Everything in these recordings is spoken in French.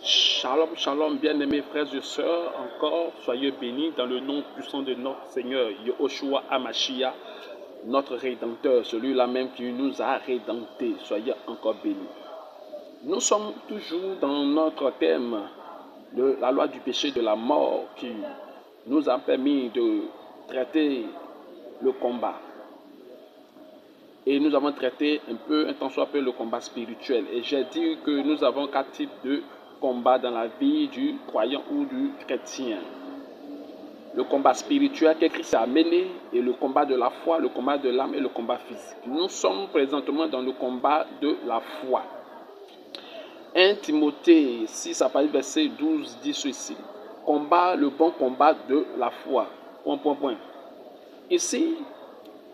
Shalom, shalom, bien-aimés frères et sœurs, encore soyez bénis dans le nom puissant de notre Seigneur Yehoshua Hamashiach, notre Rédempteur, celui-là même qui nous a rédemptés. Soyez encore bénis. Nous sommes toujours dans notre thème de la loi du péché de la mort qui nous a permis de traiter le combat. Et nous avons traité un tant soit peu le combat spirituel. Et j'ai dit que nous avons 4 types de combat dans la vie du croyant ou du chrétien. Le combat spirituel que Christ a mené et le combat de la foi, le combat de l'âme et le combat physique. Nous sommes présentement dans le combat de la foi. 1 Timothée 6 à partir verset 12 dit ceci. Combat le bon combat de la foi. Ici,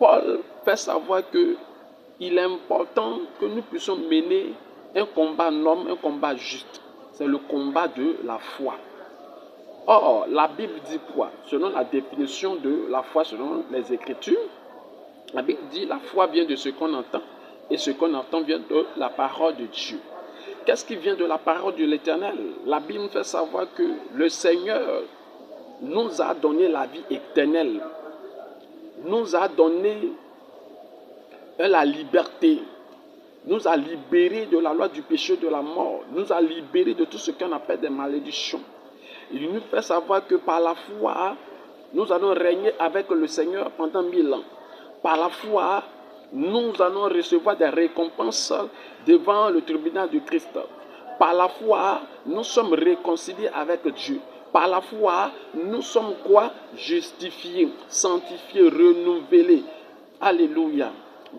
Paul fait savoir que il est important que nous puissions mener un combat noble, un combat juste. C'est le combat de la foi. Or, la Bible dit quoi? Selon la définition de la foi, selon les Écritures, la Bible dit la foi vient de ce qu'on entend et ce qu'on entend vient de la parole de Dieu. Qu'est-ce qui vient de la parole de l'Éternel? La Bible nous fait savoir que le Seigneur nous a donné la vie éternelle, nous a donné la liberté, nous a libérés de la loi du péché de la mort, nous a libérés de tout ce qu'on appelle des malédictions. Il nous fait savoir que par la foi, nous allons régner avec le Seigneur pendant 1000 ans. Par la foi, nous allons recevoir des récompenses devant le tribunal de Christ. Par la foi, nous sommes réconciliés avec Dieu. Par la foi, nous sommes quoi? Justifiés, sanctifiés, renouvelés. Alléluia.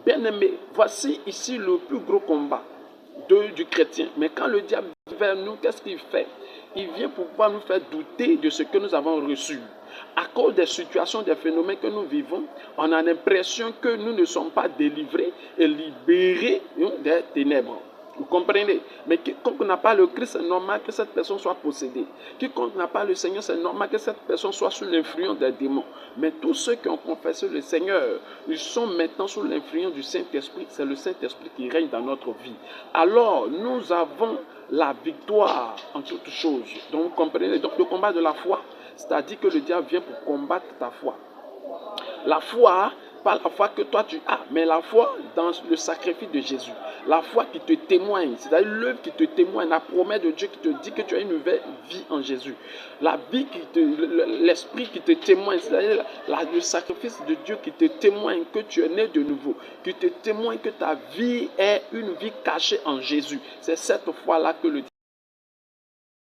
Bien-aimés, voici ici le plus gros combat du chrétien. Mais quand le diable vient vers nous, qu'est-ce qu'il fait? Il vient pour pouvoir nous faire douter de ce que nous avons reçu. À cause des situations, des phénomènes que nous vivons, on a l'impression que nous ne sommes pas délivrés et libérés des ténèbres. Vous comprenez? Mais quiconque n'a pas le Christ, c'est normal que cette personne soit possédée. Quiconque n'a pas le Seigneur, c'est normal que cette personne soit sous l'influence des démons. Mais tous ceux qui ont confessé le Seigneur, ils sont maintenant sous l'influence du Saint-Esprit. C'est le Saint-Esprit qui règne dans notre vie. Alors, nous avons la victoire en toutes choses. Donc, vous comprenez? Donc, le combat de la foi, c'est-à-dire que le diable vient pour combattre ta foi. La foi, pas la foi que toi tu as, mais la foi dans le sacrifice de Jésus. La foi qui te témoigne, c'est-à-dire l'œuvre qui te témoigne, la promesse de Dieu qui te dit que tu as une nouvelle vie en Jésus. La vie l'esprit qui te témoigne, c'est-à-dire le sacrifice de Dieu qui te témoigne que tu es né de nouveau, qui te témoigne que ta vie est une vie cachée en Jésus. C'est cette foi-là que le